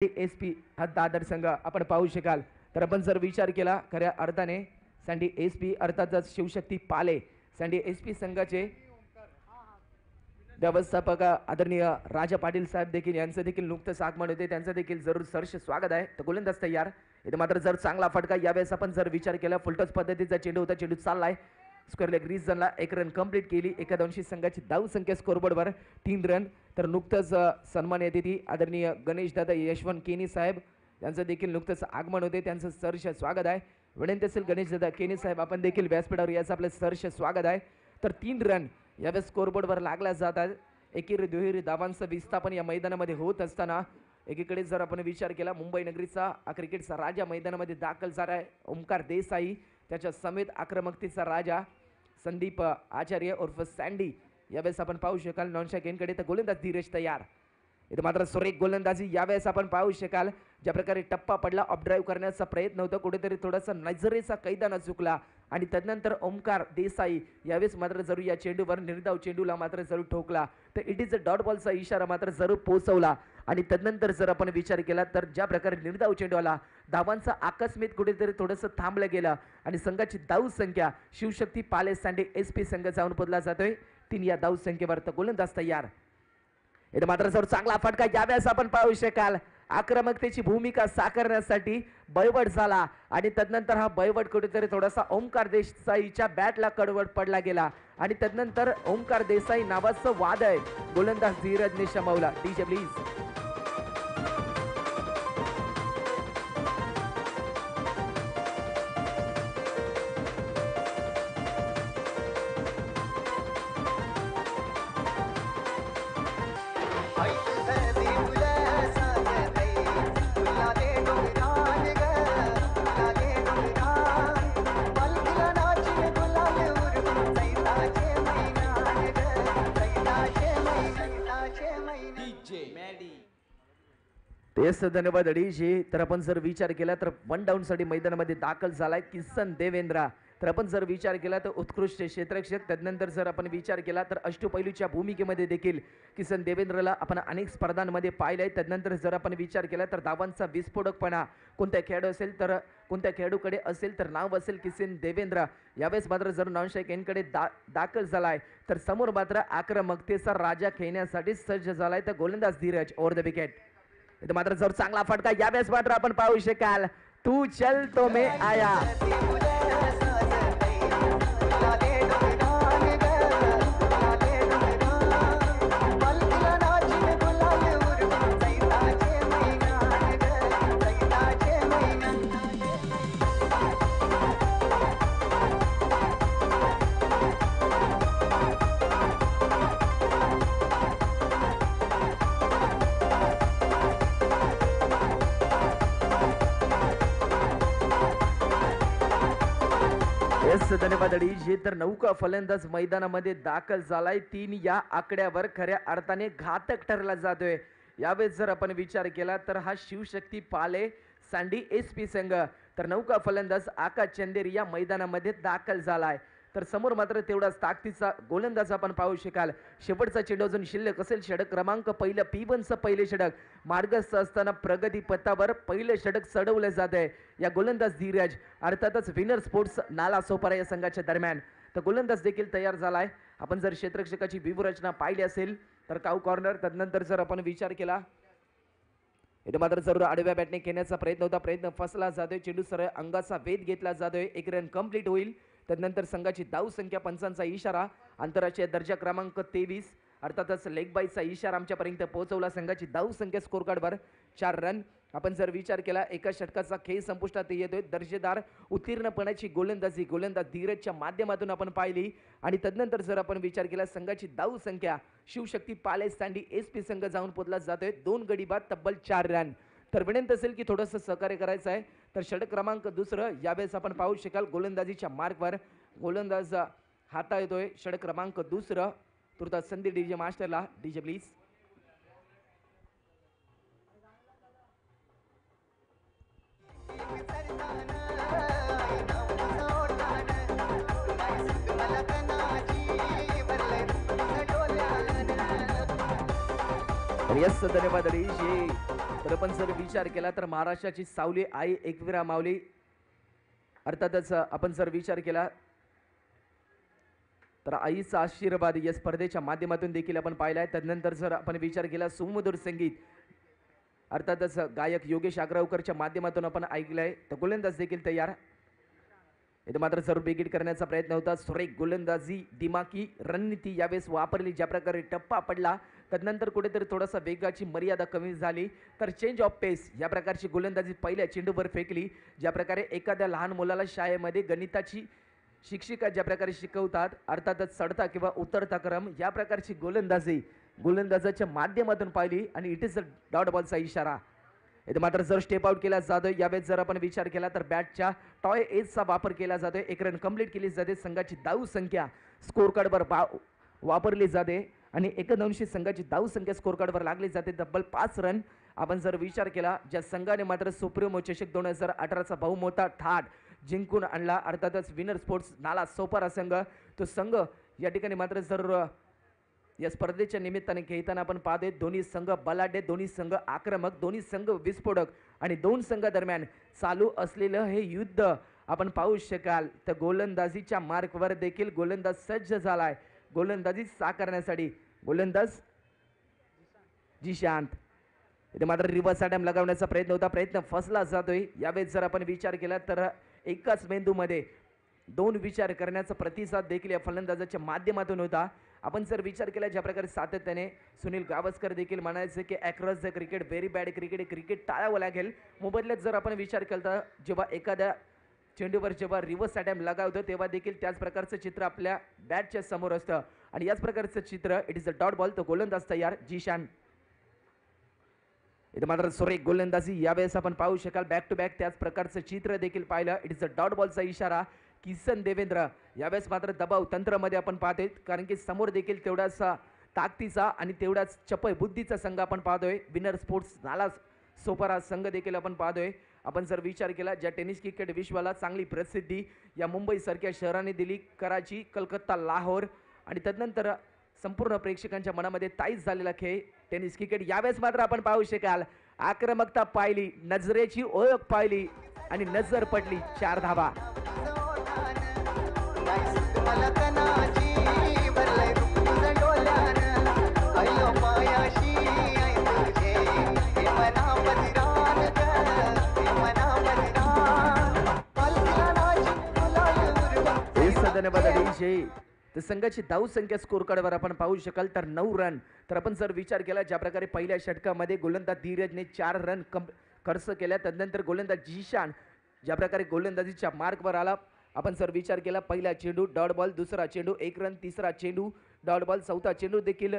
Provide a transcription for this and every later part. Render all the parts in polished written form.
SP हा दादर संघ आपण पाहू शकाल. तर आपण जर विचार केला खऱ्या अर्थाने सँडी एसपी अर्थातच शिवशक्ती पाले सँडी एसपी संघाचे व्यवस्थापक आदरणीय राजा पाटील साहेब देखील यांचं देखील नुकतंच आगमन होते. त्यांचं देखील जरूर सहर्ष स्वागत आहे. तर गोलंदाज तयार. इथे मात्र जर चांगला फटका यावेळेस आपण जर विचार केला फुलटॉस पद्धतीचा चेंडू होता. चेंडू चाललाय स्क्वेअर लेग रिजनला 1 रन कंप्लीट केली. एकादंशी संघाची धाव संख्या स्कोरबोर्डवर 3 रन. तर नुकतंच सन्मान येते ती आदरणीय गणेश दादा यशवंत केनी साहेब यांचं देखील नुकतंच आगमन होते. त्यांचं सहर्ष स्वागत आहे. विनंती असेल गणेश दादा केनी साहेब आपण देखील व्यासपीठावर याचं आपलं सहर्ष स्वागत आहे. तर 3 रन यावेळेस स्कोरबोर्डवर लागल्या जातात. एकेरी दुहेरी धावांचं विस्थापन या मैदानामध्ये होत असताना एकीकडे जर आपण विचार केला मुंबई नगरीचा क्रिकेटचा राजा मैदानामध्ये दाखल झाला आहे ओमकार देसाई. त्याच्या समेत आक्रमकतेचा राजा संदीप आचार्य उर्फ सँडी यावेळेस आपण पाहू शकाल. नॉनशॉट गेनकडे तर गोलंदाज धीरज तयार. इथं मात्र सुरेख गोलंदाजी यावेळेस आपण पाहू शकाल. ज्या प्रकारे टप्पा पडला ऑफ ड्राईव्ह करण्याचा प्रयत्न होता कुठेतरी थोडासा नजरेचा कैदाना चुकला आणि तदनंतर ओमकार देसाई यावेळेस मात्र जरूर या चेंडूवर निर्धाव चेंडूला मात्र जरूर ठोकला. तर इट इज अ डॉट बॉलचा इशारा मात्र जरूर पोहोचवला आणि तदनंतर जर आपण विचार केला तर ज्या प्रकारे निर्धाव चेंडू आला धावांचा आकस्मित कुठेतरी थोडंसं थांबलं गेलं आणि संघाची धाव संख्या शिवशक्ती पाले सँडी एसपी संघ जाऊन पोहोचला जातोय 3 या धाव संख्येवर. तर गोलंदाज तयार. इथं मात्र जर चांगला फटका यावेळेस आपण पाहू शकाल. आक्रमकतेची भूमिका साकारण्यासाठी बळवट झाला आणि तदनंतर हा बळवट कुठेतरी थोडासा ओमकार देसाईच्या बॅटला कडवट पडला गेला आणि तदनंतर ओमकार देसाई नावाचं वादळ गोलंदाज धीरजने शमवला. DJ please. तेच धन्यवाद अडीजी. तर आपण जर विचार केला तर 1 डाऊन साठी मैदानामध्ये दाखल झालाय किसन देवेंद्र. तर आपण जर विचार केला तर उत्कृष्ट क्षेत्ररक्षक तदनंतर जर आपण विचार केला तर अष्टपैलूच्या भूमिकेमध्ये देखील किसन देवेंद्रला आपण अनेक स्पर्धांमध्ये पाहिलंय. तदनंतर जर आपण विचार केला तर धावांचा विस्फोटकपणा कोणत्या खेळाडू असेल तर कोणत्या खेळाडूकडे असेल तर नाव असेल किसन देवेंद्र. यावेळेस मात्र जर नॉनस्ट्राईक एंडकडे दाखल झालाय तर समोर मात्र आक्रमकतेचा राजा खेळण्यासाठी सज्ज झालाय. तर गोलंदाज धीरज ओव्हर द विकेट. इथं मात्र जर चांगला फटका यावेळेस मात्र आपण पाहू शकाल. तू चल तो मैं आया. धन्यवाद अडीजी. तर नौका फलंदाज मैदानामध्ये दाखल झालाय. 3 या आकड्यावर खऱ्या अर्थाने घातक ठरला जातोय. यावेळेस जर आपण विचार केला तर हा शिवशक्ती पाले सँडी एसपी संघ तर नौका फलंदाज आकाश चंदेरी या मैदानामध्ये दाखल झालाय. तर समोर मात्र तेवढाच ताकदीचा गोलंदाज आपण पाहू शकाल. शेवटचा चेंडू अजून शिल्लक असेल. षटक क्रमांक पहिलं P1चं पहिले षटक मार्गस्थ असताना प्रगती पथावर पहिलं षटक चढवलं जात आहे या गोलंदाज धीरज अर्थातच विनर स्पोर्ट्स नाला सोपारा या संघाच्या दरम्यान. तर गोलंदाज देखील तयार झालाय. आपण जर क्षेत्ररक्षकाची व्यूहरचना पाहिली असेल तर काऊ कॉर्नर तदनंतर जर आपण विचार केला इथे मात्र जरूर आडव्या बॅटने खेळण्याचा प्रयत्न होता. प्रयत्न फसला जातोय. चेंडू सरळ अंगाचा वेध घेतला जातोय. 1 रन कंप्लीट होईल. तदनंतर संघाची धाव संख्या पंचांचा इशारा आंतरराष्ट्रीय दर्जा क्रमांक 23 अर्थातच लेग बाईचा इशारा आमच्यापर्यंत पोहोचवला. संघाची धाव संख्या स्कोर कार्डवर 4 रन. आपण जर विचार केला एका षटकाचा खेळ संपुष्टात येतोय. दर्जेदार उत्तीर्णपणाची गोलंदाजी गोलंदाज धीरजच्या माध्यमातून आपण पाहिली आणि तदनंतर जर आपण विचार केला संघाची धाव संख्या शिवशक्ती पाले सँडी एसपी संघ जाऊन पोहोचला जातोय 2 गडी बाद तब्बल 4 रन. तर विनंती असेल की थोडंसं सहकार्य करायचं आहे. तर षटक क्रमांक 2 यावेळेस आपण पाहू शकाल गोलंदाजीच्या मार्कवर गोलंदाज हाता येतोय. षटक क्रमांक 2 तुर्तास संधी डीजे मास्टरला. DJ please. यस धन्यवाद अडीजी. तर आपण जर विचार केला तर महाराष्ट्राची सावली आई एकविरा माऊली, अर्थातच आपण जर विचार केला तर आईचा आशीर्वाद या स्पर्धेच्या माध्यमातून देखील आपण पाहिला आहे. त्यानंतर जर आपण विचार केला सुमधुर संगीत अर्थातच गायक योगेश आग्रावकरच्या माध्यमातून आपण ऐकलंय. तर गोलंदाज देखील तयार. इथे मात्र जरूर बेगीट करण्याचा प्रयत्न होता. सुरेख गोलंदाजी, दिमागी रणनीती यावेळेस वापरली. ज्या प्रकारे टप्पा पडला त्यानंतर कुठेतरी थोडासा वेगाची मर्यादा कमी झाली तर चेंज ऑफ पेस या प्रकारची गोलंदाजी पहिल्या चेंडूवर फेकली. ज्या प्रकारे एखाद्या लहान मुलाला शाळेमध्ये गणिताची शिक्षिका ज्या प्रकारे शिकवतात अर्थातच चढता किंवा उतरता क्रम या प्रकारची गोलंदाजी गोलंदाजाच्या माध्यमातून पाहिली आणि इट इज अ डॉट बॉलचा इशारा. इथे मात्र जर स्टेप आउट केला जातोय. यावेळेस जर आपण विचार केला तर बॅटच्या टॉय एजचा वापर केला जातोय. एक रन कंप्लीट केली जाते. संघाची धाव संख्या स्कोर कार्डवर वापरली जाते आणि एकदंशी संघाची धाव संख्या स्कोर कार्डवर लागली जाते. तब्बल 5 रन आपण जर विचार केला ज्या संघाने मात्र सुप्रीमो चषक 2018चा बहुमोठा थाट जिंकून आणला अर्थातच विनर स्पोर्ट्स नाला सोपारा संघ, तो संघ या ठिकाणी मात्र जर या स्पर्धेच्या निमित्ताने खेळताना आपण पाहतोय दोन्ही संघ बलाढ्य, दोन्ही संघ आक्रमक, दोन्ही संघ विस्फोटक आणि दोन संघादरम्यान चालू असलेलं हे युद्ध आपण पाहू शकाल. तर गोलंदाजीच्या मार्कवर देखील गोलंदाज सज्ज झालाय गोलंदाजी साकारण्यासाठी. गोलंदाज जीशांत. इथे मात्र रिव्हर्स अटॅम्प लगावण्याचा प्रयत्न होता. प्रयत्न फसला जातोय. यावेळेस जर आपण विचार केला तर एकाच मेंदूमध्ये दोन विचार करण्याचा प्रतिसाद देखील या फलंदाजाच्या माध्यमातून होता. आपण जर विचार केला ज्या प्रकारे सातत्याने सुनील गावस्कर देखील म्हणायचे की across the cricket very bad cricket, cricket टाळावं लागेल. मोबदल्यात जर आपण विचार केला जेव्हा एखाद्या चेंडूवर जेव्हा रिव्हर्स अटॅम्प लगावतो तेव्हा देखील त्याच प्रकारचं चित्र आपल्या बॅटच्या समोर असतं आणि याच प्रकारचं चित्र it is a dot ball. तो गोलंदाज तयार जीशान. इथे मात्र सुरेख गोलंदाजी यावेळेस आपण पाहू शकाल. बॅक टू बॅक त्याच प्रकारचं चित्र देखील पाहिलं. इट इज अ डॉट बॉलचा इशारा. किसन देवेंद्र यावेळेस मात्र दबाव तंत्रमध्ये आपण पाहतोय कारण की समोर देखील तेवढाच ताकदीचा आणि तेवढाच चपळ बुद्धीचा संघ आपण पाहतोय. विनर स्पोर्ट्स नाला सोपारा संघ देखील आपण पाहतोय. आपण जर विचार केला ज्या टेनिस क्रिकेट विश्वाला चांगली प्रसिद्धी या मुंबई सारख्या शहराने दिली, कराची, कलकत्ता, लाहोर आणि तदनंतर संपूर्ण प्रेक्षकांच्या मनामध्ये ताईच झालेला खेळ टेनिस क्रिकेट. यावेळेस मात्र आपण पाहू शकाल आक्रमकता पाहिली, नजरेची ओळख पाहिली आणि नजर पडली 4 धावा. तर संघाची धाव संख्या स्कोर कार्डवर आपण पाहू शकाल तर 9 रन. तर आपण जर विचार केला ज्या प्रकारे पहिल्या षटकामध्ये गोलंदाज धीरजने 4 रन खर्च केल्या त्यानंतर गोलंदाज जीशान ज्या प्रकारे गोलंदाजीच्या मार्कवर आला. आपण जर विचार केला पहिला चेंडू डॉट बॉल, दुसरा चेंडू 1 रन, तिसरा चेंडू डॉट बॉल, चौथा चेंडू देखील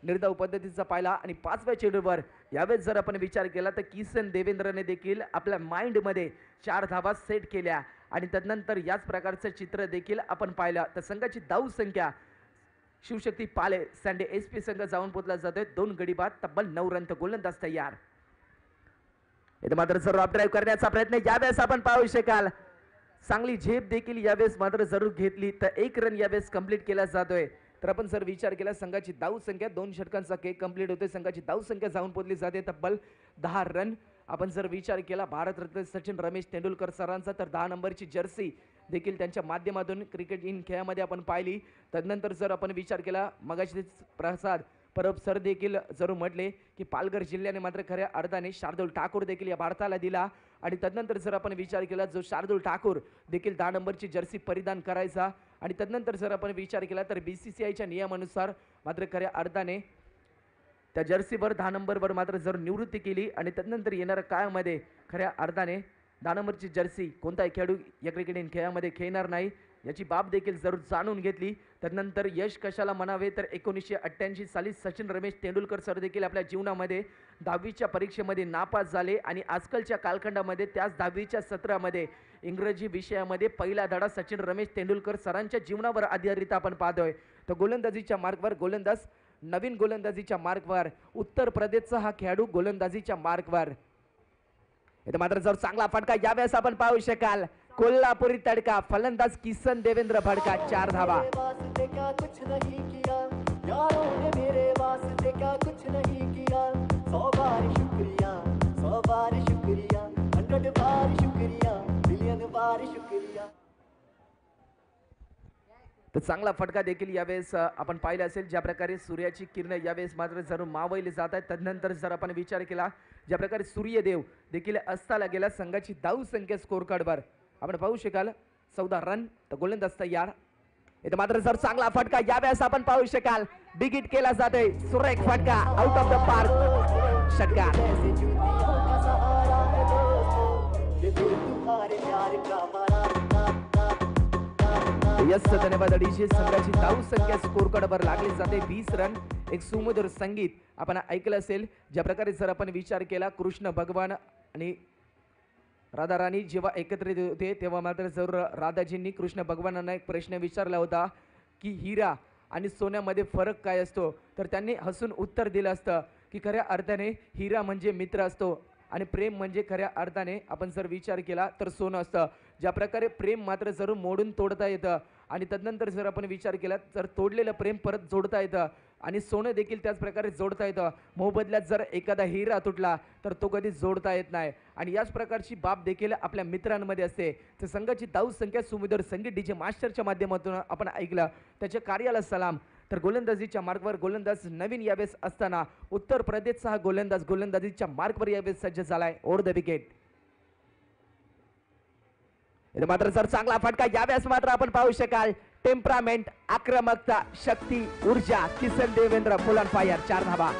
निर्धाव पद्धतीचा पाहिला आणि 5व्या चेंडूवर यावेळेस जर आपण विचार केला तर किसन देवेंद्रने देखील आपल्या माइंडमध्ये 4 धावा सेट केल्या आणि त्यानंतर याच प्रकारचं चित्र देखील आपण पाहिलं. तर संघाची धाव संख्या शिवशक्ती पाले सँडे एसपी संघ जाऊन पोहोचला जातोय 2 गडी बाद तब्बल 9 रन. तर गोलंदाज तयार. इथे मात्र जरूर अपड्राईव्ह करण्याचा प्रयत्न यावेळेस आपण पाहू शकाल. चांगली झेप देखील यावेळेस मात्र जरूर घेतली तर 1 रन यावेळेस कंप्लीट केला जातोय. तर आपण जर विचार केला संघाची धाव संख्या 2 षटकांचा केक कंप्लीट होते. संघाची धाव संख्या जाऊन पोहोचली जाते तब्बल 10 रन. आपण जर विचार केला भारतरत्न सचिन रमेश तेंडुलकर सरांचा तर 10 नंबरची जर्सी देखील त्यांच्या माध्यमातून क्रिकेट इन खेळामध्ये आपण पाहिली. त्यानंतर जर आपण विचार केला मगाशी प्रसाद परब सर देखील जरूर म्हटले की पालघर जिल्ह्याने मात्र खऱ्या अर्थाने शार्दुल ठाकूर देखील या भारताला दिला आणि त्यानंतर जर आपण विचार केला जो शार्दुल ठाकूर देखील 10 नंबरची जर्सी परिधान करायचा आणि त्यानंतर जर आपण विचार केला तर BCCIच्या नियमानुसार मात्र खऱ्या अर्थाने त्या जर्सीवर 10 नंबरवर मात्र जर निवृत्ती केली आणि त्यानंतर येणाऱ्या काळामध्ये खऱ्या अर्थाने 10 नंबरची जर्सी कोणताही खेळाडू या क्रिकेट इन खेळामध्ये खेळणार नाही याची बाब देखील जरूर जाणून घेतली. त्यानंतर यश कशाला म्हणावे तर 1988 साली सचिन रमेश तेंडुलकर सर देखील आपल्या जीवनामध्ये 10वीच्या परीक्षेमध्ये नापास झाले आणि आजकालच्या कालखंडामध्ये त्याच 10वीच्या सत्रामध्ये इंग्रजी विषयामध्ये पहिला धडा सचिन रमेश तेंडुलकर सरांच्या जीवनावर आधारित आपण पाहतोय. तर गोलंदाजीच्या मार्कवर गोलंदाज नवीन गोलंदाजीच्या मार्कवर उत्तर प्रदेशचा हा खेळाडू गोलंदाजीच्या मार्कवर. इथे मात्र जर चांगला फटका यावेळेस आपण पाहू शकाल कोल्हापुरी तडका फलंदाज किसन देवेंद्र भडका 4 धावा. कुछ नहीं किया यारों ने मेरे वास्ते क्या कुछ नहीं किया 100 बार शुक्रिया बार शुक्रिया, 100 बार शुक्रिया, मिलियन बार शुक्रिया. तर चांगला फटका देखील यावेळेस आपण पाहिला असेल. ज्या प्रकारे सूर्याची किरण यावेळेस मात्र जरूर मावळली जात आहेत. तदनंतर जर आपण विचार केला ज्या प्रकारे सूर्यदेव देखील अस्ताला गेला. संघाची धाव संख्या स्कोर कार्डवर आपण पाहू शकाल 14 रन. तर गोलंदाज तयार. इथे मात्र जर चांगला फटका यावेळेस आपण पाहू शकाल. बिग हिट केला जातोय. सुरेख फटका आउट ऑफ द पार्क षटकार. ऐसे ज्योतियों का सहारा है दोस्तों, ये दिल तुम्हारे प्यार का मारा. यस धन्यवाद. अडीचशे संघाची धाव संख्या स्कोर कार्डवर लागली जाते 20 रन. एक सुमधुर संगीत आपण ऐकलं असेल. ज्या प्रकारे जर आपण विचार केला कृष्ण भगवान आणि राधा राणी जेव्हा एकत्रित होते तेव्हा मात्र जर राधाजींनी कृष्ण भगवानांना एक प्रश्न विचारला होता की हिरा आणि सोन्यामध्ये फरक काय असतो. तर त्यांनी हसून उत्तर दिलं असतं की खऱ्या अर्थाने हिरा म्हणजे मित्र असतो आणि प्रेम म्हणजे खऱ्या अर्थाने आपण जर विचार केला तर सोनं असतं. ज्या प्रकारे प्रेम मात्र जरूर मोडून तोडता येतं आणि तदनंतर जर आपण विचार केला तर तोडलेलं प्रेम परत जोडता येतं आणि सोनं देखील त्याच प्रकारे जोडता येतं. मोबदल्यात जर एखादा हिरा तुटला तर तो कधी जोडता येत नाही आणि याच प्रकारची बाब देखील आपल्या मित्रांमध्ये असते. तर संघाची धाव संख्या सुमधुर संगीत डीजे मास्टरच्या माध्यमातून आपण ऐकलं. त्याच्या कार्याला सलाम. तर गोलंदाजीच्या मार्गवर गोलंदाज नवीन यावेळेस असताना उत्तर प्रदेशचा हा गोलंदाज गोलंदाजीच्या मार्गवर यावेळेस सज्ज झालाय. Over the wicket. इथे मात्र जर चांगला फटका यावेळेस मात्र आपण पाहू शकाल. टेम्परामेंट, आक्रमकता, शक्ती, ऊर्जा, किसन देवेंद्र फुल ऑन फायर. 4 धावा.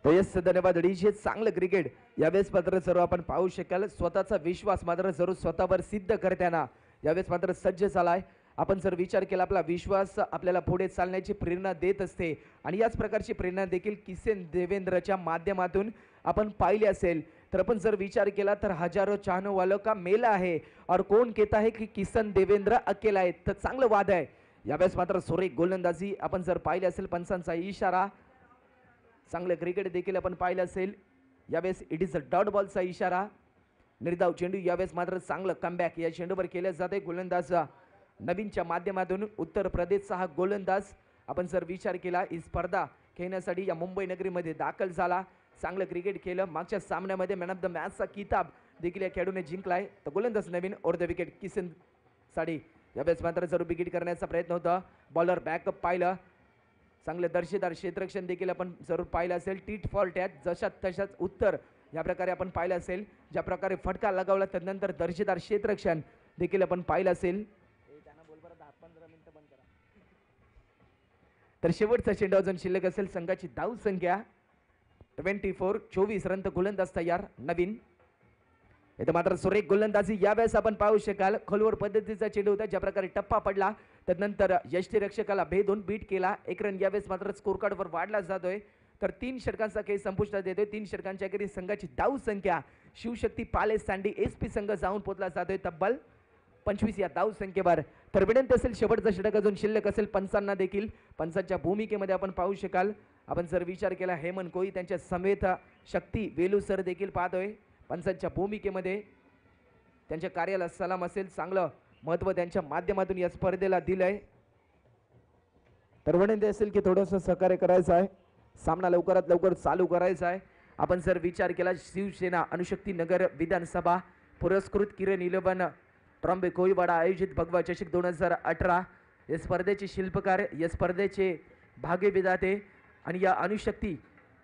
यस धन्यवाद. अडीचशे चांगलं क्रिकेट यावेळेस मात्र सर्व आपण पाहू शकाल. स्वतःचा विश्वास मात्र जरूर स्वतःवर सिद्ध करताना यावेळेस मात्र सज्ज झालाय. आपण जर विचार केला आपला विश्वास आपल्याला पुढे चालण्याची प्रेरणा देत असते आणि याच प्रकारची प्रेरणा देखील किसन देवेंद्रच्या माध्यमातून आपण पाहिली असेल. तर आपण जर विचार केला तर हजारो चाहने वालों का मेला आहे और कौन कहता है की किसन देवेंद्र अकेला आहे. तर चांगलं वाद आहे. यावेळेस मात्र सुरेख गोलंदाजी आपण जर पाहिली असेल. पंचांचा इशारा. चांगलं क्रिकेट देखील आपण पाहिलं असेल. यावेळेस इट इज अ डॉट बॉलचा इशारा. निर्धाव चेंडू यावेळेस मात्र चांगलं कमबॅक या चेंडूवर केलं जाते. गोलंदाज नवीनच्या माध्यमातून उत्तर प्रदेशचा हा गोलंदाज आपण जर विचार केला ही स्पर्धा खेळण्यासाठी या मुंबई नगरीमध्ये दाखल झाला. चांगलं क्रिकेट केलं. मागच्या सामन्यामध्ये मॅन ऑफ द मॅचचा किताब देखील या खेळाडूने जिंकलाय. तर गोलंदाज नवीन ओव्हर द विकेट किसन साठी यावेळेस मात्र जरूर विकेट करण्याचा प्रयत्न होता. बॉलर बॅकअप पाहिलं. चांगलं दर्जेदार क्षेत्ररक्षण देखील आपण जरूर पाहिलं असेल. टीट फॉर टॅट जशात तशाच उत्तर या प्रकारे आपण पाहिलं असेल. ज्या प्रकारे फटका लगावला त्यानंतर दर्जेदार क्षेत्ररक्षण देखील आपण पाहिलं असेल. तर शेवटचा चेंडू अजून शिल्लक असेल. संघाची धाव संख्या 24. 24 रन. गोलंदाज तयार नवीन. इथं मात्र सुरेख गोलंदाजी यावेळेस आपण पाहू शकाल. खोलवर पद्धतीचा चेंडू होता. ज्या प्रकारे टप्पा पडला त्यानंतर यष्टीरक्षकाला भेदून बीट केला. 1 रन यावेळेस मात्र स्कोर कार्डवर वाढला जातोय. तर 3 षटकांचा खेळ संपुष्टात येतोय. 3 षटकांच्या अखेरीस संघाची धाव संख्या शिवशक्ती पाले सँडी एसपी संघ जाऊन पोहोचला जातोय तब्बल 25 या धाव संख्येवर. तर विनंती असेल शेवटचा षटक अजून शिल्लक असेल. पंचांना देखील पंचांच्या भूमिकेमध्ये आपण पाहू शकाल. आपण जर विचार केला हेमंत कोळी त्यांच्या समेत शक्ती वेलू सर देखील पाहतोय पंचांच्या भूमिकेमध्ये. त्यांच्या कार्याला सलाम असेल. चांगलं महत्व त्यांच्या माध्यमातून या स्पर्धेला दिलंय. तर विनंती असेल की थोडंसं सहकार्य करायचं आहे. सामना लवकरात लवकर चालू करायचा आहे. आपण जर विचार केला शिवसेना अणुशक्ती नगर विधानसभा पुरस्कृत किरण 11 ट्रॉम्बे कोळीवाडा आयोजित भगवा चषक 2018 या स्पर्धेचे शिल्पकार, या स्पर्धेचे भाग्यविधाते आणि या अणुशक्ती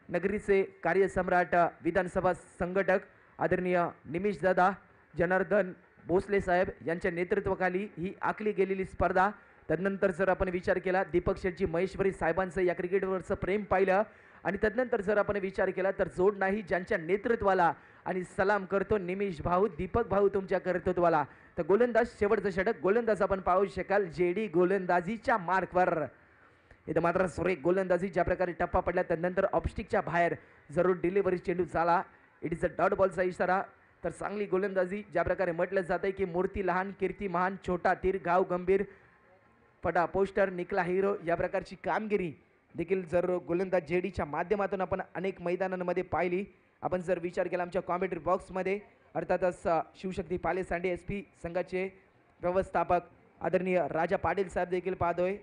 नगरीचे कार्यसम्राट विधानसभा संघटक आदरणीय निमिष दादा जनार्दन भोसले साहेब यांच्या नेतृत्वाखाली ही आखली गेलेली स्पर्धा. तदनंतर जर आपण विचार केला दीपक शेटजी महेश्वरी साहेबांचं या क्रिकेटवरचं प्रेम पाहिलं आणि तदनंतर जर आपण विचार केला तर जोड नाही ज्यांच्या नेतृत्वाला आणि सलाम करतो निमिष भाऊ दीपक भाऊ तुमच्या कर्तृत्वाला. तर गोलंदाज शेवटचं षटक गोलंदाज आपण पाहू शकाल जेडी गोलंदाजीच्या मार्कवर. इथं मात्र सुरेख गोलंदाजी ज्या प्रकारे टप्पा पडला त्यानंतर ऑपस्टिकच्या बाहेर जरूर डिलिव्हरी चेंडू झाला. इट इज अ डॉट बॉलचा इशारा. तर चांगली गोलंदाजी ज्या प्रकारे म्हटलं जातंय की मूर्ती लहान कीर्ती महान छोटा तीर गाव गंभीर फटा पोस्टर निकला हिरो या प्रकारची कामगिरी देखील जर गोलंदाज जेडीच्या माध्यमातून आपण अनेक मैदानांमध्ये पाहिली आपण जर विचार केला आमच्या कॉमेंट्री बॉक्समध्ये अर्थातच शिवशक्ती पाले सांडे SP संघाचे व्यवस्थापक आदरणीय राजा पाटील साहेब देखील पाहतोय.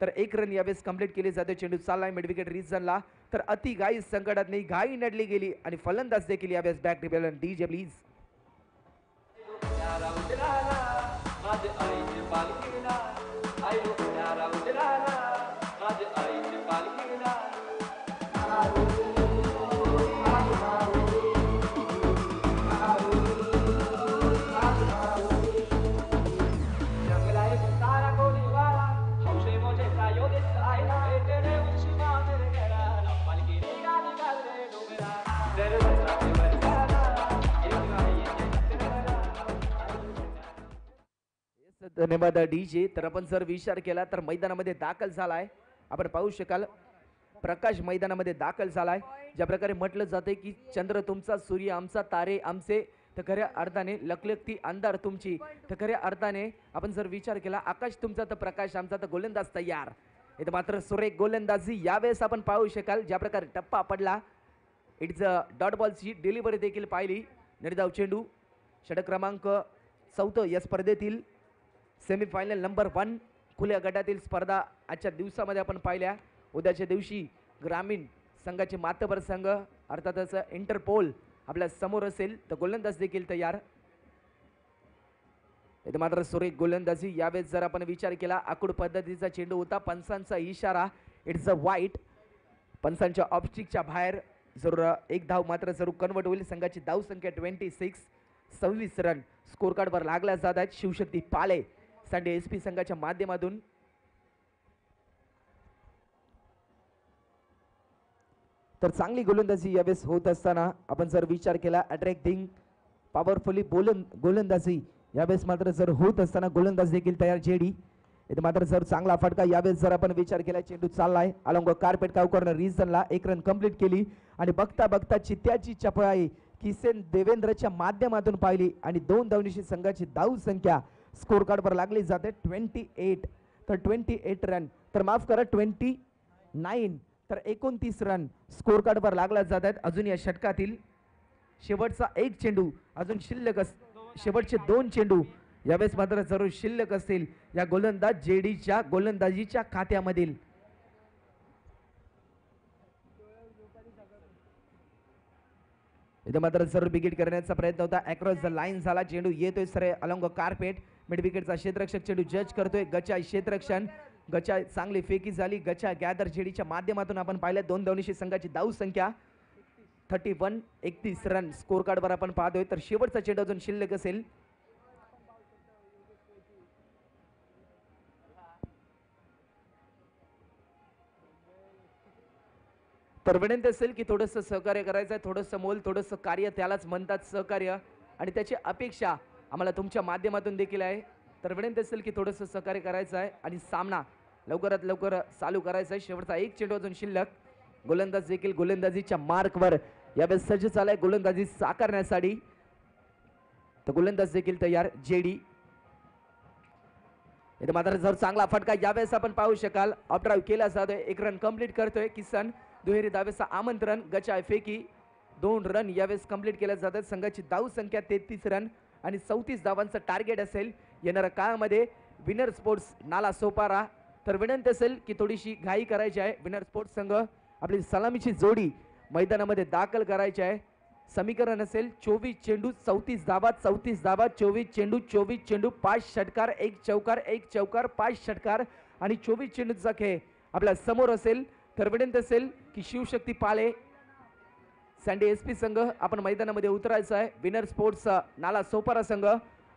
तर एक रन यावेळेस कंप्लीट केली जाते. चेंडू चाललाय मिड विकेट रिजनला. तर अति घाई संकटात नाही, घाई नडली गेली आणि फलंदाज देखील यावेळेस बॅक टिपेल. DJ please. धन्यवाद DJ. तर आपण जर विचार केला तर मैदानामध्ये दाखल झालाय. आपण पाहू शकाल प्रकाश मैदानामध्ये दाखल झालाय. ज्या प्रकारे म्हटलं जाते की चंद्र तुमचा, सूर्य आमचा, तारे आमचे, तर खऱ्या अर्थाने लखलखती अंधार तुमची. तर खऱ्या अर्थाने आपण जर विचार केला आकाश तुमचा तर प्रकाश आमचा. तर गोलंदाज तयार. इथं मात्र सुरेख गोलंदाजी यावेळेस आपण पाहू शकाल. ज्या प्रकारे टप्पा पडला, इट्स अ डॉट बॉलची डिलिव्हरी देखील पाहिली. निर्धाव चेंडू षटक क्रमांक 4 या स्पर्धेतील सेमीफायनल नंबर 1 खुल्या गटातील स्पर्धा आजच्या दिवसामध्ये आपण पाहिल्या. उद्याच्या दिवशी ग्रामीण संघाचे मातबर संघ अर्थातच इंटरपोल आपल्या समोर असेल. तर गोलंदाज देखील तयार. इथे मात्र सुरेख गोलंदाजी यावेळेस जर आपण विचार केला आखूड पद्धतीचा चेंडू होता. पंचांचा इशारा, इट्स अ वाईट. पंचांच्या ऑब्स्टिकच्या बाहेर जरूर एक धाव मात्र जरूर कन्वर्ट होईल. संघाची धाव संख्या 26 रन स्कोर कार्डवर लागल्या जात आहेत. शिवशक्ती पाले सांडे SP संघाच्या माध्यमातून. तर चांगली गोलंदाजी यावेळेस होत असताना आपण जर विचार केला अट्रॅक्टिंग पॉवरफुली गोलंदाजी यावेळेस मात्र जर होत असताना गोलंदाज देखील तयार JD. इथे मात्र जर चांगला फटका यावेळेस जर आपण विचार केला चेंडू चाललाय अलॉंग कार्पेट काव कॉर्नर रिजनला. एक रन कंप्लीट केली आणि बघता बघता चित्त्याची चपळाई किसन देवेंद्रच्या माध्यमातून पाहिली आणि 2 धावनिशी संघाची धाव संख्या स्कोर कार्डवर लागली जाते 28. तर 28 रन, तर माफ करा 29, तर 29 रन स्कोर कार्डवर लागला जात आहेत. अजून या षटकातील शेवटचा एक चेंडू अजून शिल्लक शेवटचे 2 चेंडू यावेळेस मात्र जरूर शिल्लक असतील या गोलंदाज JDच्या गोलंदाजीच्या खात्यामधील. इथे मात्र जरूर विकेट करण्याचा प्रयत्न होता. अक्रॉस द लाईन झाला. चेंडू येतोय सर अलॉंग कार्पेट. मिड विकेटचा क्षेत्ररक्षक चेंडू जज करतोय. गचा क्षेत्ररक्षण, गचा चांगली फेकी झाली. गचा गॅदर JDच्या माध्यमातून आपण पाहिलं. 2 धावनिशी संघाची धाव संख्या 31 रन स्कोर कार्डवर आपण पाहतोय. तर शेवटचा चेंडू अजून शिल्लक असेल. तर विनंती असेल की थोडंसं सहकार्य करायचं आहे. थोडंसं मोल, थोडंसं कार्य, त्यालाच म्हणतात सहकार्य. आणि त्याची अपेक्षा आम्हाला तुमच्या माध्यमातून देखील आहे. तर विनंती असेल की थोडंसं सहकार्य करायचं आहे आणि सामना लवकरात लवकर चालू करायचा आहे. शेवटचा एक चेंडू अजून शिल्लक. गोलंदाज देखील गोलंदाजीच्या मार्कवर यावेळेस सज्ज झालाय गोलंदाजी साकारण्यासाठी. तर गोलंदाज देखील तयार JD. इथे मात्र जर चांगला फटका यावेळेस आपण पाहू शकाल. ऑफ ड्राईव्ह केला जातोय. 1 रन कंप्लीट करतोय किसन. दुहेरी धावेचा आमंत्रण. गचा फेकी 2 रन यावेळेस कंप्लीट केल्या जातात. संघाची धाव संख्या 33 रन आणि 34 धावांचं टार्गेट असेल येणाऱ्या काळामध्ये. Winner sports Nala Sopara. तर विनंती असेल की थोडीशी घाई करायची आहे. विनर स्पोर्ट्स संघ आपली सलामीची जोडी मैदानामध्ये दाखल करायची आहे. समीकरण असेल 24 चेंडू 34 धावा, 34 धावा, 24 चेंडू 5 षटकार, 1 चौकार, 1 चौकार, 5 षटकार आणि 24 चेंडूचा खेळ आपल्या समोर असेल. तर विनंती असेल की शिवशक्ती पाले सांडे SP संघ आपण मैदानामध्ये उतरायचं आहे. विनर स्पोर्ट्स नाला सोपारा संघ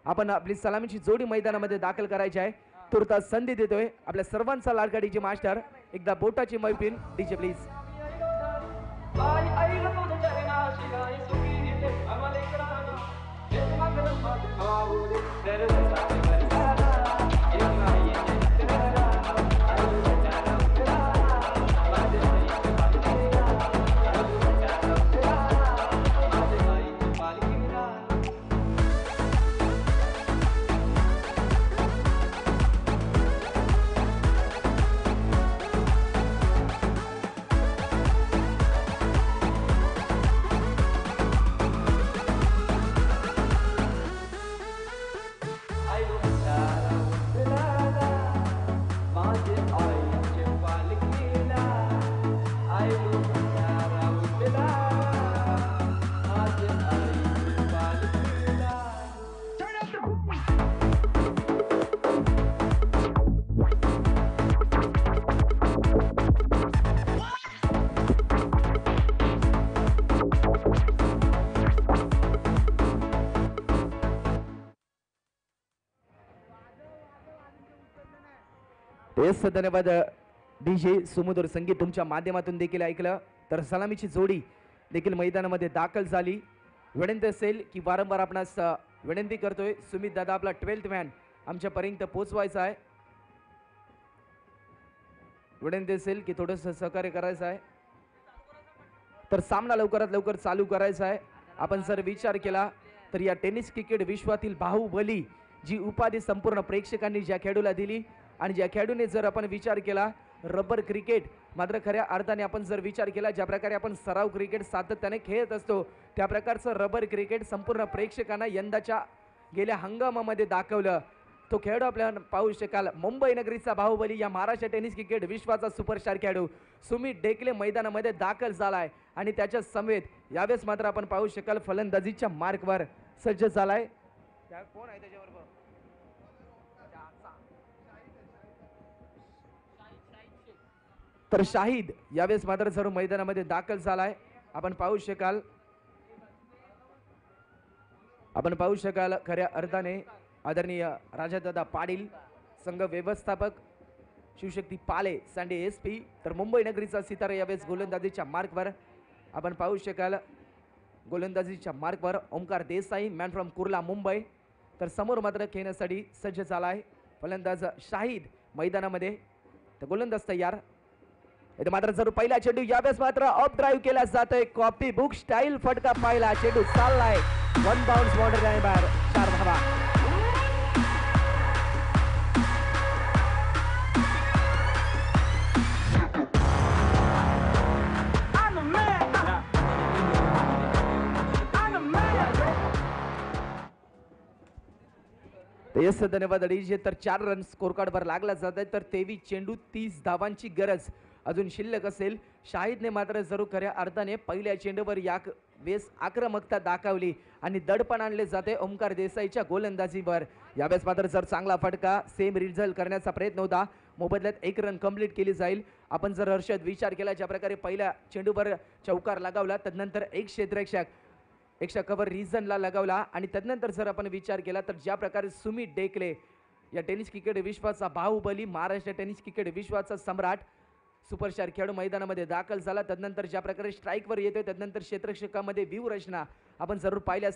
आपण आपली सलामीची जोडी मैदानामध्ये दाखल करायची आहे. तुर्तास संधी देतोय आपल्या सर्वांचा लाडका DJ मास्टर. एकदा बोटाची मैफिल DJ प्लीज. येस धन्यवाद डीजे सुमधुर संगीत तुमच्या माध्यमातून देखील ऐकलं. तर सलामीची जोडी देखील मैदानामध्ये दाखल झाली. विनंती असेल की वारंवार आपणास विनंती करतोय सुमित दादा आपला 12th मॅन आमच्यापर्यंत पोहोचवायचा आहे. विनंती असेल की थोडंसं सहकार्य करायचं आहे. तर सामना लवकरात लवकर चालू करायचा आहे. आपण जर विचार केला तर या टेनिस क्रिकेट विश्वातील बाहुबली जी उपाधी संपूर्ण प्रेक्षकांनी ज्या खेळाडूला दिली आणि ज्या खेळाडूने जर आपण विचार केला रबर क्रिकेट मात्र खऱ्या अर्थाने आपण जर विचार केला ज्या प्रकारे आपण सराव क्रिकेट सातत्याने खेळत असतो त्या प्रकारचं रबर क्रिकेट संपूर्ण प्रेक्षकांना यंदाच्या गेल्या हंगामामध्ये दाखवलं. तो खेळाडू आपल्याला पाहू शकाल मुंबई नगरीचा बाहुबली या महाराष्ट्र टेनिस क्रिकेट विश्वाचा सुपरस्टार खेळाडू सुमित डेकले मैदानामध्ये दाखल झालाय आणि त्याच्या समेत यावेळेस मात्र आपण पाहू शकाल फलंदाजीच्या मार्कवर सज्ज झालाय. कोण आहे त्याच्याबरोबर तर शाहिद यावेळेस मात्र सर्व मैदानामध्ये दाखल झालाय. आपण पाहू शकाल खऱ्या अर्थाने आदरणीय राजादादा पाटील संघ व्यवस्थापक शिवशक्ती पाले सांडे SP तर मुंबई नगरीचा सितारा यावेळेस गोलंदाजीच्या मार्कवर आपण पाहू शकाल. गोलंदाजीच्या मार्कवर ओमकार देसाई मॅन फ्रॉम कुर्ला मुंबई. तर समोर मात्र खेळण्यासाठी सज्ज झालाय फलंदाज शाहिद मैदानामध्ये. तर गोलंदाज तयार. इथे मात्र जरूर पहिला चेंडू यावेळेस मात्र ऑफ ड्राईव्ह केला जातोय. कॉपी बुक स्टाईल फटका पाहिला. चेंडू चाललाय 1 बाउन्स बाउंड्री लाईन बाहेर 4 धावा. येस धन्यवाद अडीजे. तर 4 रन स्कोर कार्डवर लागला जात आहे. तर 23 चेंडू 30 धावांची गरज अजून शिल्लक असेल. शाहिदने मात्र जरूर खऱ्या अर्थाने पहिल्या चेंडूवर या वेळेस आक्रमकता दाखवली आणि दडपण आणले जाते ओमकार देसाईच्या गोलंदाजीवर. यावेळेस मात्र जर चांगला फटका सेम रिझल्ट करण्याचा प्रयत्न होता. मोबदल्यात 1 रन कंप्लीट केली जाईल. आपण जर हर्षद विचार केला ज्या प्रकारे पहिल्या चेंडूवर चौकार लगावला तदनंतर एक क्षेत्ररक्षक एक्स्ट्रा कव्हर रिझनला लगावला आणि तदनंतर जर आपण विचार केला तर ज्या प्रकारे सुमित डेकले या टेनिस क्रिकेट विश्वाचा बाहुबली महाराष्ट्र टेनिस क्रिकेट विश्वाचा सम्राट सुपरस्टार खेळाडू मैदानामध्ये दाखल झाला तदनंतर ज्या प्रकारे स्ट्राईकवर येतोय तदनंतर क्षेत्ररक्षकामध्ये व्यूहरचना आपण जरूर पाहिल्या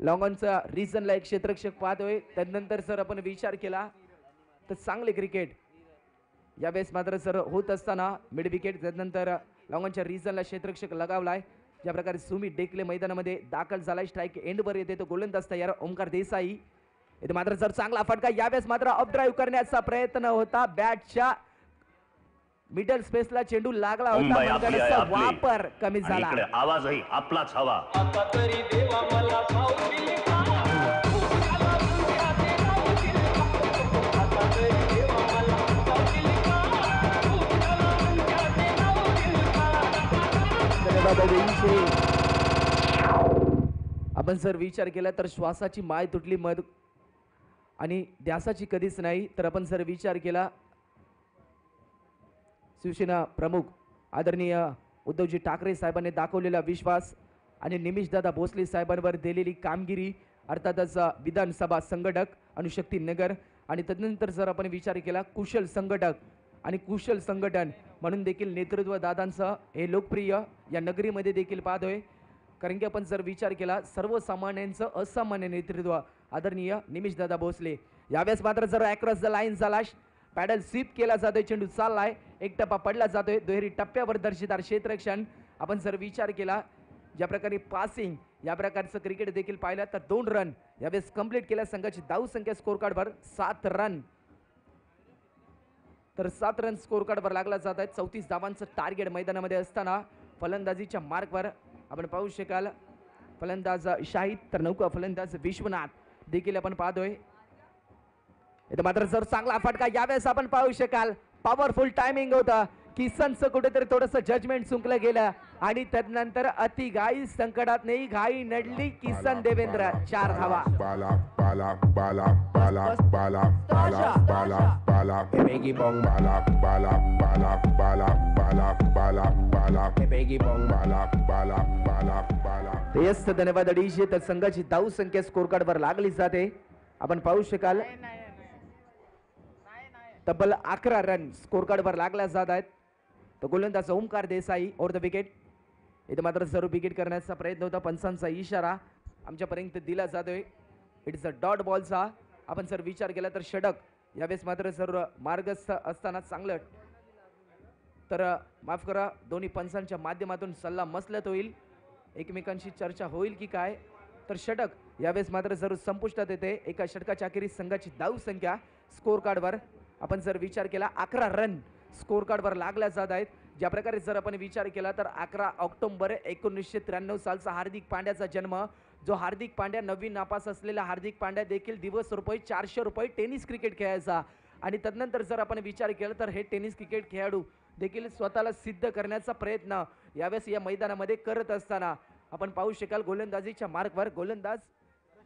लॉंगॉनचा रिझनला एक क्षेत्ररक्षक पाहतोय. तदनंतर जर आपण विचार केला तर चांगले क्रिकेट यावेळेस मात्र सर होत असताना मिड विकेट तदनंतर लॉंगॉनच्या रिझनला क्षेत्ररक्षक लगावलाय. ज्या प्रकारे सुमित डेकले मैदानामध्ये दाखल झालाय स्ट्राईक एंडवर येते तो गोलंदाज तयार ओमकार देसाई. इथे मात्र जर चांगला फटका यावेळेस मात्र ऑफ ड्राईव्ह करण्याचा प्रयत्न होता. बॅटच्या मिडल स्पेसला चेंडू लागला होता वापर कमी झाला. आवाजही आपलाच हवा. आपण जर विचार केला तर श्वासाची माय तुटली मध आणि ध्यासाची कधीच नाही. तर आपण जर विचार केला शिवसेना प्रमुख आदरणीय उद्धवजी ठाकरे साहेबांनी दाखवलेला विश्वास आणि निमिषदादा भोसले साहेबांवर दिलेली कामगिरी अर्थातच विधानसभा संघटक अनुशक्ती नगर आणि तदनंतर जर आपण विचार केला कुशल संघटक आणि कुशल संघटन म्हणून देखील नेतृत्व दादांचं हे लोकप्रिय या नगरीमध्ये देखील पाहतोय. कारण की आपण जर विचार केला सर्वसामान्यांचं असामान्य नेतृत्व आदरणीय निमिषदादा भोसले. यावेळेस मात्र जर अक्रॉस द लाईन झाला पॅडल स्वीप केला जातोय. चेंडू चाललाय एक टप्पा पडला जातोय. दुहेरी टप्प्यावर दर्जेदार क्षेत्ररक्षण आपण जर विचार केला ज्या प्रकारे पासिंग या प्रकारचं क्रिकेट देखील पाहिलं तर 2 रन यावेळेस कंप्लीट केल्या. संघाची धाव संख्या स्कोर कार्डवर 7 रन. तर 7 रन स्कोर कार्डवर लागला जात आहेत. 34 धावांचं टार्गेट मैदानामध्ये असताना फलंदाजीच्या मार्कवर आपण पाहू शकाल फलंदाज शाहिद तर नौका फलंदाज विश्वनाथ देखील आपण पाहतोय. इथे मात्र जर चांगला फटका यावेळेस आपण पाहू शकाल पॉवरफुल टायमिंग होता. किसनचं कुठेतरी थोडंसं जजमेंट चुकलं गेलं आणि तदनंतर अति घाई संकटात नाही घाई नडली किसन देवेंद्र 4 धावा. येस धन्यवाद अडीचशे. तर संघाची धाव संख्या स्कोर कार्डवर लागली जाते आपण पाहू शकाल. तब्बल 11 रन स्कोर कार्डवर लागल्या जात आहेत. तर गोलंदाज Omkar Desai over the wicket. इथे मात्र जरूर विकेट करण्याचा प्रयत्न होता. पंचांचा इशारा आमच्यापर्यंत दिला जातोय. इट इज अ डॉट बॉलचा आपण जर विचार केला तर षटक. यावेळेस मात्र जरूर मार्गस्थ असताना चांगलं तर माफ करा दोन्ही पंचांच्या माध्यमातून सल्ला मसलत होईल. एकमेकांशी चर्चा होईल की काय. तर षटक यावेळेस मात्र जरूर संपुष्टात येते. एका षटकाच्या अखेरीस संघाची धाव संख्या स्कोर कार्डवर आपण जर विचार केला 11 रन स्कोर कार्डवर लागल्या जात आहेत. ज्या प्रकारे जर आपण विचार केला तर 11 ऑक्टोबर 1993 सालचा हार्दिक पांड्याचा जन्म. जो हार्दिक पांड्या नवीन नापास असलेला हार्दिक पांड्या देखील दिवस रुपये 400 रुपये टेनिस क्रिकेट खेळायचा. आणि तदनंतर जर आपण विचार केला तर हे टेनिस क्रिकेट खेळाडू देखील स्वतःला सिद्ध करण्याचा प्रयत्न यावेळेस या मैदानामध्ये करत असताना आपण पाहू शकाल. गोलंदाजीच्या मार्कवर गोलंदाज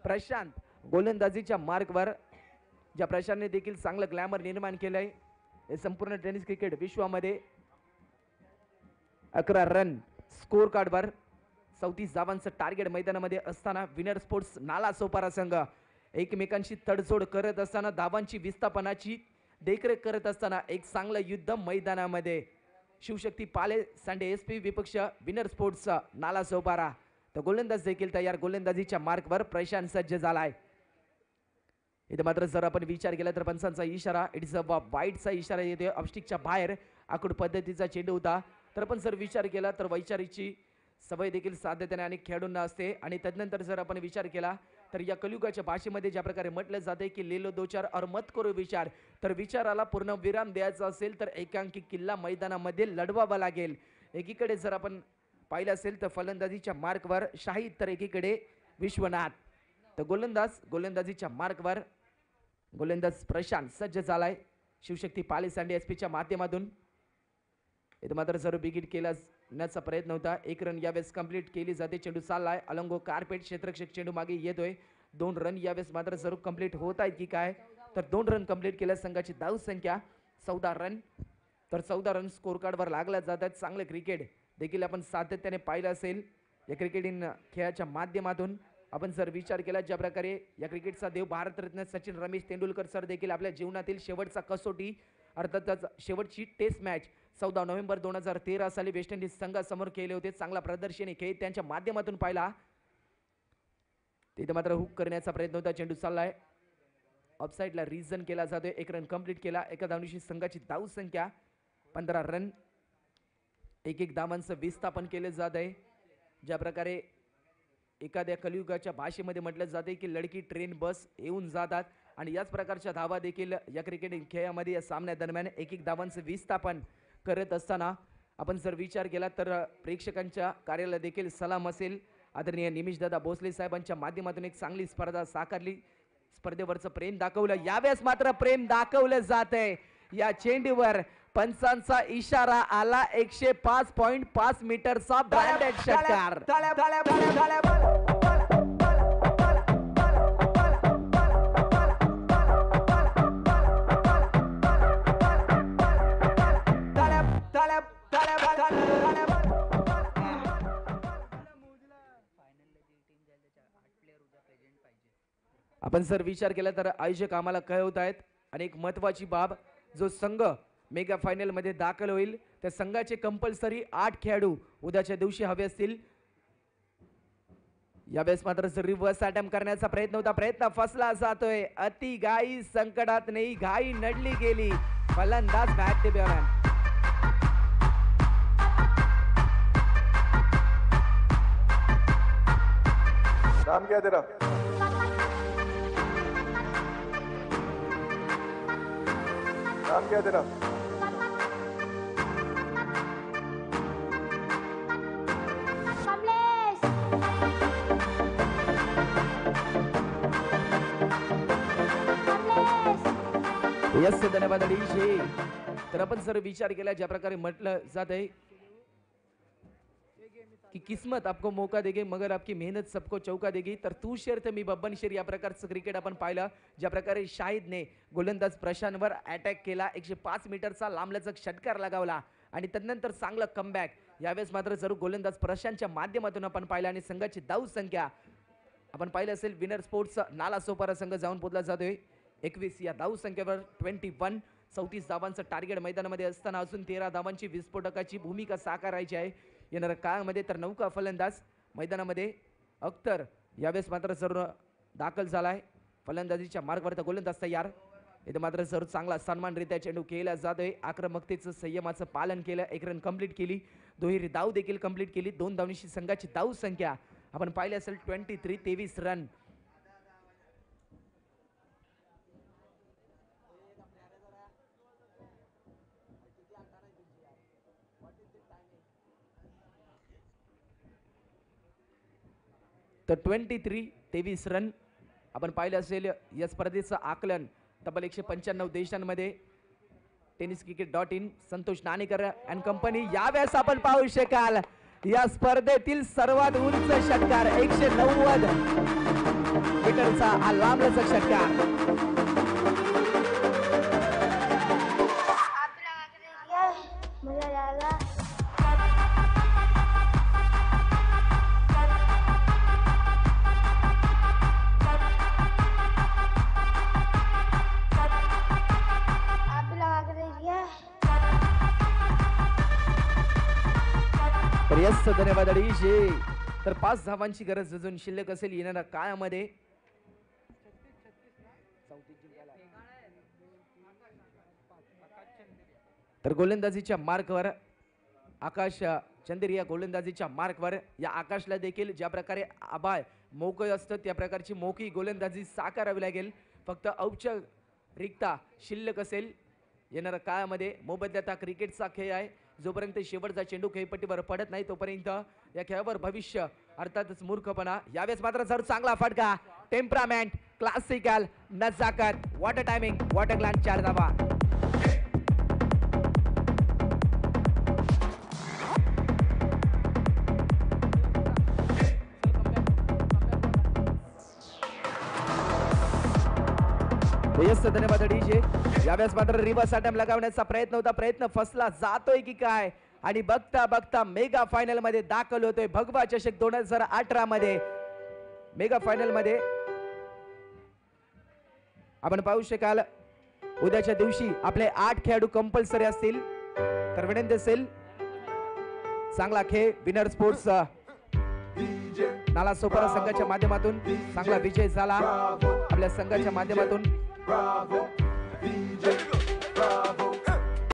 प्रशांत गोलंदाजीच्या मार्कवर ज्या प्रशांतने देखील चांगलं ग्लॅमर निर्माण केलंय हे संपूर्ण टेनिस क्रिकेट विश्वामध्ये. 11 रन स्कोर कार्डवर 34 धावांचं टार्गेट मैदानामध्ये असताना विनर स्पोर्ट्स नालासोपारा संघ एकमेकांशी तडजोड करत असताना धावांची विस्थापनाची देखरेख करत असताना एक चांगलं युद्ध मैदानामध्ये. शिवशक्ती पाले सांडे एसपी विपक्ष विनर स्पोर्ट्स नालासोपारा. तर गोलंदाज देखील तयार. गोलंदाजीच्या मार्कवर प्रशांत सज्ज झालाय. इथे मात्र जर आपण विचार केला तर पंचांचा इशारा इट इज अ वाईटचा इशारा येतोय. ऑफस्टिकच्या बाहेर आखूड पद्धतीचा चेंडू होता. तर आपण जर विचार केला तर वैचारिकची सवय देखील सातत्याने अनेक खेळाडूंना असते. आणि तदनंतर जर आपण विचार केला तर या कलियुगाच्या भाषेमध्ये ज्या प्रकारे म्हटलं जाते की लेलो दोचार और मत करो विचार. तर विचाराला पूर्ण विराम द्यायचा असेल तर एकांकी किल्ला मैदानामध्ये लढवावा लागेल. एकीकडे जर आपण पाहिलं असेल तर फलंदाजीच्या मार्कवर शाहिद तर एकीकडे विश्वनाथ. तर गोलंदाजीच्या मार्कवर गोलंदाज प्रशांत सज्ज झालाय. शिवशक्ती पाले सांडे एसपीच्या माध्यमातून. इथे मात्र जरूर विकेट केल्याचा प्रयत्न होता. 1 रन यावेळेस कंप्लीट केली जाते. चेंडू चाललाय अलंगो कार्पेट क्षेत्ररक्षक चेंडू मागे येतोय. 2 रन यावेळेस मात्र जरूर कंप्लीट होत आहेत की काय. तर 2 रन कंप्लीट केल्या संघाची धाव संख्या 14 रन. तर 14 रन स्कोर कार्डवर लागल्या जातात. चांगलं क्रिकेट देखील आपण सातत्याने पाहिलं असेल या क्रिकेटिंग खेळाच्या माध्यमातून. आपण जर विचार केला ज्या प्रकारे या क्रिकेटचा देव भारतरत्न सचिन रमेश तेंडुलकर सर देखील आपल्या जीवनातील शेवटचा कसोटी अर्थातच शेवटची टेस्ट मॅच 14 नोव्हेंबर 2013 साली वेस्ट इंडिज संघासमोर केले होते. चांगला प्रदर्शनी खेळ त्यांच्या माध्यमातून पाहिला. तिथे मात्र हुक करण्याचा प्रयत्न होता. चेंडू चाललाय ऑफसाईडला रिझन केला जातोय. 1 रन कंप्लीट केला. एका धावनीशी संघाची धाव संख्या 15 रन. एक धावांचं विस्थापन केले जात आहे. ज्या प्रकारे एखाद्या कलियुगाच्या भाषेमध्ये म्हटलं जाते की लडकी ट्रेन बस येऊन जातात आणि याच प्रकारच्या धावा देखील या क्रिकेटिंग खेळामध्ये या सामन्यादरम्यान एक धावांचं विस्थापन करत असताना आपण जर विचार केला तर प्रेक्षकांच्या कार्याला देखील सलाम असेल. आदरणीय निमिषदादा भोसले साहेबांच्या माध्यमातून एक चांगली स्पर्धा साकारली. स्पर्धेवरचं प्रेम दाखवलं. यावेळेस मात्र प्रेम दाखवलं जात आहे. या चेंडूवर पंचांचा इशारा आला. 105.5 मीटरचा ब्रँडेड षटकार. आपण जर विचार केला तर आयोजक आम्हाला कळवत आहेत आणि एक महत्वाची बाब जो संघ मेगा फायनल मध्ये दाखल होईल त्या संघाचे कंपल्सरी 8 खेळाडू उद्याच्या दिवशी हवे असतील. यावेळेस मात्र रिव्हर्स अटेम्प्ट करण्याचा प्रयत्न होता. प्रयत्न फसला जातोय. अति घाई संकटात नाही घाई नडली गेली. फलंदाज बॅट ते बॅलन्स. नाम क्या है तेरा? नाम क्या है तेरा? यस धन्यवाद अडीशे. तर आपण जर विचार केला ज्या प्रकारे म्हटलं जात आहे की किस्मत आपको मौका देगी मगर आपकी मेहनत सबको चौका देगी. तर तू शेर तर मी बब्बन शेर या प्रकारचं क्रिकेट आपण पाहिलं. ज्या प्रकारे शाहिदने गोलंदाज प्रशांतवर अटॅक केला. 105 मीटरचा लांबलचक षटकार लगावला आणि तदनंतर चांगलं कमबॅक यावेळेस मात्र जरूर गोलंदाज प्रशांतच्या माध्यमातून आपण पाहिलं आणि संघाची धाव संख्या आपण पाहिलं असेल विनर स्पोर्ट्स नालासोपारा संघ जाऊन पोहोचला जातोय 21 या धाव संख्येवर 21 34 धावांचं टार्गेट मैदानामध्ये असताना अजून 13 धावांची विस्फोटकाची भूमिका साकारायची आहे येणाऱ्या काळामध्ये. तर नौका फलंदाज मैदानामध्ये अख्तर यावेळेस मात्र जरूर दाखल झालाय. फलंदाजीच्या मार्गावर तर गोलंदाज तयार. इथे मात्र जरूर चांगला सन्मानरित्या चेंडू केला जातोय. आक्रमकतेचं संयमाचं पालन केलं. एक रन कंप्लीट केली. दुहेरी धाव देखील कंप्लीट केली. 2 धावनीची संघाची धाव संख्या आपण पाहिली असेल 23 रन. तर 23 रन आपण पाहिलं असेल. या स्पर्धेचं आकलन तब्बल 195 देशांमध्ये. tenniscricket.in Santosh Nanekar and company. यावेळेस आपण पाहू शकाल या स्पर्धेतील सर्वात उंच षटकार 190 मीटरचा हा लांबलचक षटकार. मजा आएगा. तर यस धन्यवाद अडीशे. तर 5 धावांची गरज अजून शिल्लक असेल येणाऱ्या काळामध्ये. तर गोलंदाजीच्या मार्कवर आकाश चंदेरिया गोलंदाजीच्या मार्कवर. या आकाशला देखील ज्या प्रकारे आबाळ मोकळं असतं त्या प्रकारची मोकळी गोलंदाजी साकारावी लागेल. फक्त औपचारिकता शिल्लक असेल येणाऱ्या काळामध्ये. मोबदल्यात क्रिकेटचा खेळ आहे. जोपर्यंत शेवटचा चेंडू खेळपट्टीवर पडत नाही तोपर्यंत या खेळावर भविष्य अर्थातच मूर्खपणा. यावेळेस मात्र जर चांगला फटका. टेम्परामेंट, क्लासिकल, नजाकत, वॉटर टायमिंग, वॉटर ग्लँड 4 धावा. धन्यवाद अडीशे. यावेळेस मात्र रिव्हर्स अटॅम्प लगावण्याचा प्रयत्न होता. प्रयत्न फसला जातोय की काय आणि बघता बघता मेगा फायनल मध्ये दाखल होतोय. भगवा चषक 2018 मध्ये मेगा फायनल मध्ये आपण पाहू शकाल. उद्याच्या दिवशी आपले 8 खेळाडू कंपल्सरी असतील. तर विनंती असेल चांगला खेळ विनर स्पोर्ट्स नाला सोपारा संघाच्या माध्यमातून चांगला विजय झाला आपल्या संघाच्या माध्यमातून. Bravo, DJ.